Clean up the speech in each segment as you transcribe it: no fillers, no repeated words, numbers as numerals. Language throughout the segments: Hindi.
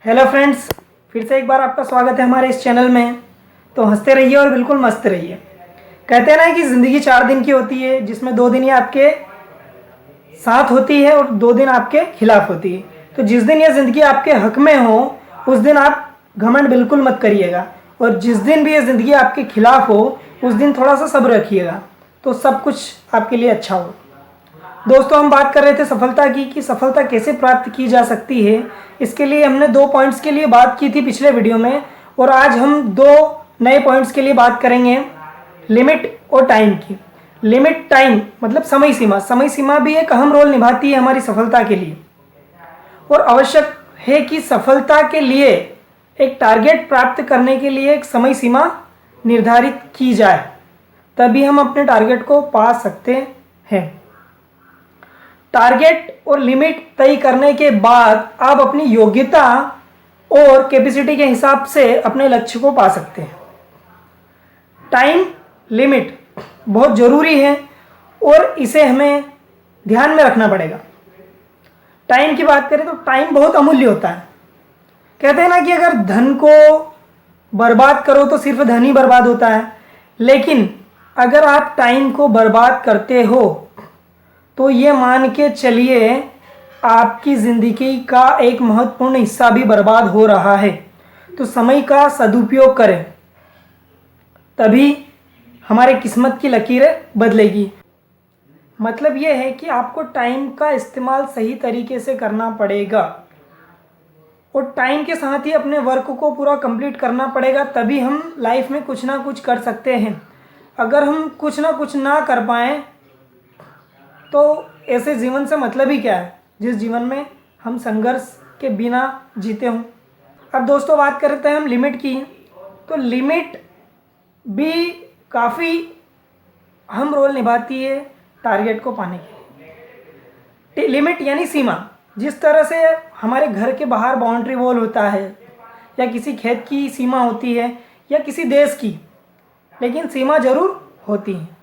हेलो फ्रेंड्स, फिर से एक बार आपका स्वागत है हमारे इस चैनल में। तो हंसते रहिए और बिल्कुल मस्त रहिए। कहते हैं ना कि ज़िंदगी 4 दिन की होती है, जिसमें 2 दिन ये आपके साथ होती है और 2 दिन आपके खिलाफ होती है। तो जिस दिन ये ज़िंदगी आपके हक में हो उस दिन आप घमंड बिल्कुल मत करिएगा, और जिस दिन भी ये ज़िंदगी आपके खिलाफ हो उस दिन थोड़ा सा सब्र रखिएगा, तो सब कुछ आपके लिए अच्छा हो। दोस्तों, हम बात कर रहे थे सफलता की कि सफलता कैसे प्राप्त की जा सकती है। इसके लिए हमने 2 पॉइंट्स के लिए बात की थी पिछले वीडियो में, और आज हम 2 नए पॉइंट्स के लिए बात करेंगे, लिमिट और टाइम की। लिमिट, टाइम मतलब समय सीमा। समय सीमा भी एक अहम रोल निभाती है हमारी सफलता के लिए, और आवश्यक है कि सफलता के लिए एक टारगेट प्राप्त करने के लिए एक समय सीमा निर्धारित की जाए, तभी हम अपने टारगेट को पा सकते हैं। टारगेट और लिमिट तय करने के बाद आप अपनी योग्यता और कैपेसिटी के हिसाब से अपने लक्ष्य को पा सकते हैं। टाइम लिमिट बहुत ज़रूरी है और इसे हमें ध्यान में रखना पड़ेगा। टाइम की बात करें तो टाइम बहुत अमूल्य होता है। कहते हैं ना कि अगर धन को बर्बाद करो तो सिर्फ धन ही बर्बाद होता है, लेकिन अगर आप टाइम को बर्बाद करते हो तो ये मान के चलिए आपकी ज़िंदगी का एक महत्वपूर्ण हिस्सा भी बर्बाद हो रहा है। तो समय का सदुपयोग करें, तभी हमारे किस्मत की लकीरें बदलेगी। मतलब ये है कि आपको टाइम का इस्तेमाल सही तरीके से करना पड़ेगा, और टाइम के साथ ही अपने वर्क को पूरा कंप्लीट करना पड़ेगा, तभी हम लाइफ में कुछ ना कुछ कर सकते हैं। अगर हम कुछ ना कुछ ना कर पाएँ तो ऐसे जीवन से मतलब ही क्या है, जिस जीवन में हम संघर्ष के बिना जीते हों। अब दोस्तों, बात करते हैं हम लिमिट की। तो लिमिट भी काफ़ी अहम रोल निभाती है टारगेट को पाने के लिए। लिमिट यानी सीमा। जिस तरह से हमारे घर के बाहर बाउंड्री वॉल होता है, या किसी खेत की सीमा होती है, या किसी देश की, लेकिन सीमा ज़रूर होती है।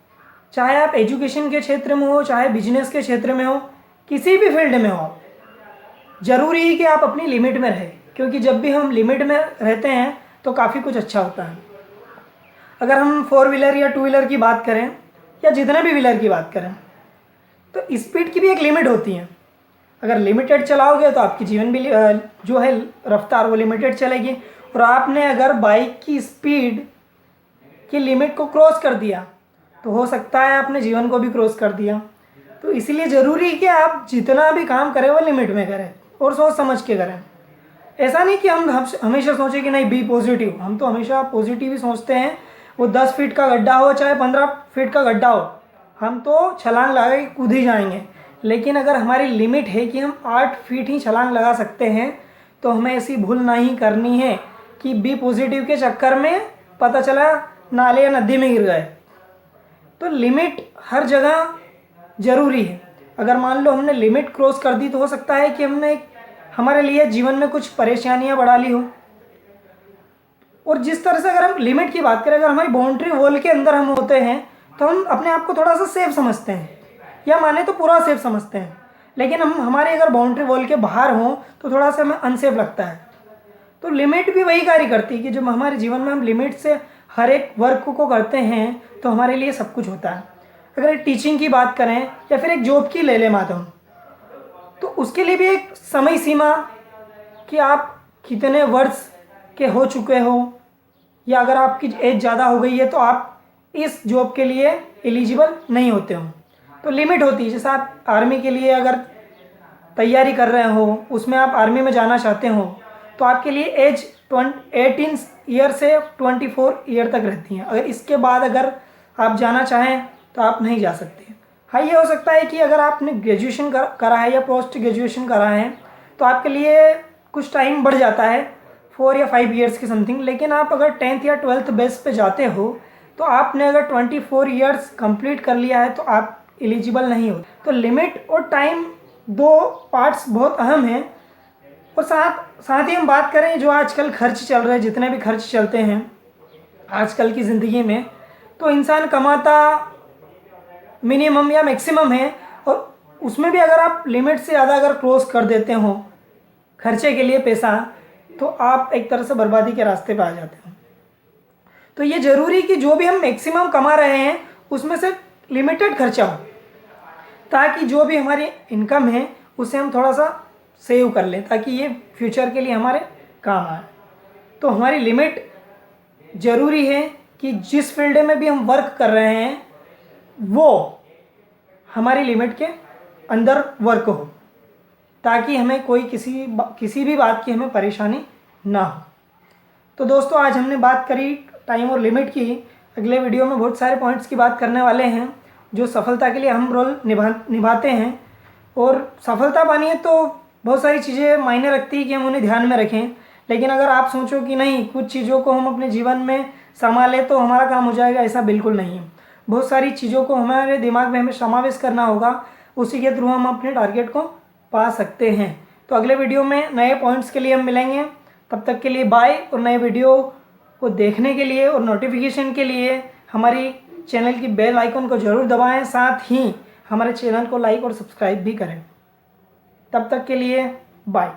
चाहे आप एजुकेशन के क्षेत्र में हो, चाहे बिजनेस के क्षेत्र में हो, किसी भी फील्ड में हो, ज़रूरी है कि आप अपनी लिमिट में रहें, क्योंकि जब भी हम लिमिट में रहते हैं तो काफ़ी कुछ अच्छा होता है। अगर हम 4 व्हीलर या 2 व्हीलर की बात करें, या जितने भी व्हीलर की बात करें, तो स्पीड की भी एक लिमिट होती है। अगर लिमिटेड चलाओगे तो आपकी जीवन भी जो है रफ्तार वो लिमिटेड चलेगी, और आपने अगर बाइक की स्पीड की लिमिट को क्रॉस कर दिया तो हो सकता है आपने जीवन को भी क्रॉस कर दिया। तो इसीलिए ज़रूरी है कि आप जितना भी काम करें वो लिमिट में करें और सोच समझ के करें। ऐसा नहीं कि हम हमेशा सोचें कि नहीं बी पॉजिटिव। हम तो हमेशा पॉजिटिव ही सोचते हैं। वो 10 फीट का गड्ढा हो चाहे 15 फीट का गड्ढा हो, हम तो छलांग लगा के कूद ही जाएंगे। लेकिन अगर हमारी लिमिट है कि हम 8 फीट ही छलांग लगा सकते हैं, तो हमें ऐसी भूल नहीं करनी है कि बी पॉजिटिव के चक्कर में पता चला नाले या नदी में गिर गए। तो लिमिट हर जगह ज़रूरी है। अगर मान लो हमने लिमिट क्रॉस कर दी तो हो सकता है कि हमने हमारे लिए जीवन में कुछ परेशानियां बढ़ा ली हो। और जिस तरह से अगर हम लिमिट की बात करें, अगर हमारी बाउंड्री वॉल के अंदर हम होते हैं तो हम अपने आप को थोड़ा सा सेफ समझते हैं, या माने तो पूरा सेफ समझते हैं। लेकिन हम हमारे अगर बाउंड्री वॉल के बाहर हों तो थोड़ा सा हमें अनसेफ लगता है। तो लिमिट भी वही कार्य करती है कि जब हमारे जीवन में हम लिमिट से हर एक वर्क को करते हैं तो हमारे लिए सब कुछ होता है। अगर एक टीचिंग की बात करें या फिर एक जॉब की ले लें माध्यम, तो उसके लिए भी एक समय सीमा कि आप कितने वर्ष के हो चुके हो, या अगर आपकी एज ज़्यादा हो गई है तो आप इस जॉब के लिए एलिजिबल नहीं होते हो। तो लिमिट होती है। जैसे आप आर्मी के लिए अगर तैयारी कर रहे हो, उसमें आप आर्मी में जाना चाहते हो, तो आपके लिए एज 18 ईयर से 24 ईयर तक रहती है। अगर इसके बाद अगर आप जाना चाहें तो आप नहीं जा सकते। हाँ, ये हो सकता है कि अगर आपने ग्रेजुएशन करा है या पोस्ट ग्रेजुएशन करा है तो आपके लिए कुछ टाइम बढ़ जाता है, 4 या 5 ईयर्स की समथिंग। लेकिन आप अगर 10th या 12th बेस पे जाते हो तो आपने अगर 24 ईयर्स कंप्लीट कर लिया है तो आप एलिजिबल नहीं हो। तो लिमिट और टाइम 2 पार्ट्स बहुत अहम हैं। और साथ ही हम बात करें जो आजकल खर्च चल रहे हैं, जितने भी खर्च चलते हैं आजकल की ज़िंदगी में, तो इंसान कमाता मिनिमम या मैक्सिमम है, और उसमें भी अगर आप लिमिट से ज़्यादा अगर क्रॉस कर देते हो खर्चे के लिए पैसा, तो आप एक तरह से बर्बादी के रास्ते पे आ जाते हैं। तो ये ज़रूरी कि जो भी हम मैक्सिमम कमा रहे हैं उसमें से लिमिटेड खर्चा हो, ताकि जो भी हमारी इनकम है उसे हम थोड़ा सा सेव कर लें, ताकि ये फ्यूचर के लिए हमारे काम आए। तो हमारी लिमिट ज़रूरी है कि जिस फील्ड में भी हम वर्क कर रहे हैं वो हमारी लिमिट के अंदर वर्क हो, ताकि हमें कोई किसी भी बात की हमें परेशानी ना हो। तो दोस्तों आज हमने बात करी टाइम और लिमिट की। अगले वीडियो में बहुत सारे पॉइंट्स की बात करने वाले हैं जो सफलता के लिए अहम रोल निभाते हैं। और सफलता पानी है तो बहुत सारी चीज़ें मायने रखती है कि हम उन्हें ध्यान में रखें। लेकिन अगर आप सोचो कि नहीं कुछ चीज़ों को हम अपने जीवन में संभालें तो हमारा काम हो जाएगा, ऐसा बिल्कुल नहीं है। बहुत सारी चीज़ों को हमारे दिमाग में हमें समावेश करना होगा, उसी के थ्रू हम अपने टारगेट को पा सकते हैं। तो अगले वीडियो में नए पॉइंट्स के लिए हम मिलेंगे। तब तक के लिए बाय। और नए वीडियो को देखने के लिए और नोटिफिकेशन के लिए हमारी चैनल की बेल आइकन को ज़रूर दबाएं, साथ ही हमारे चैनल को लाइक और सब्सक्राइब भी करें। तब तक के लिए बाय।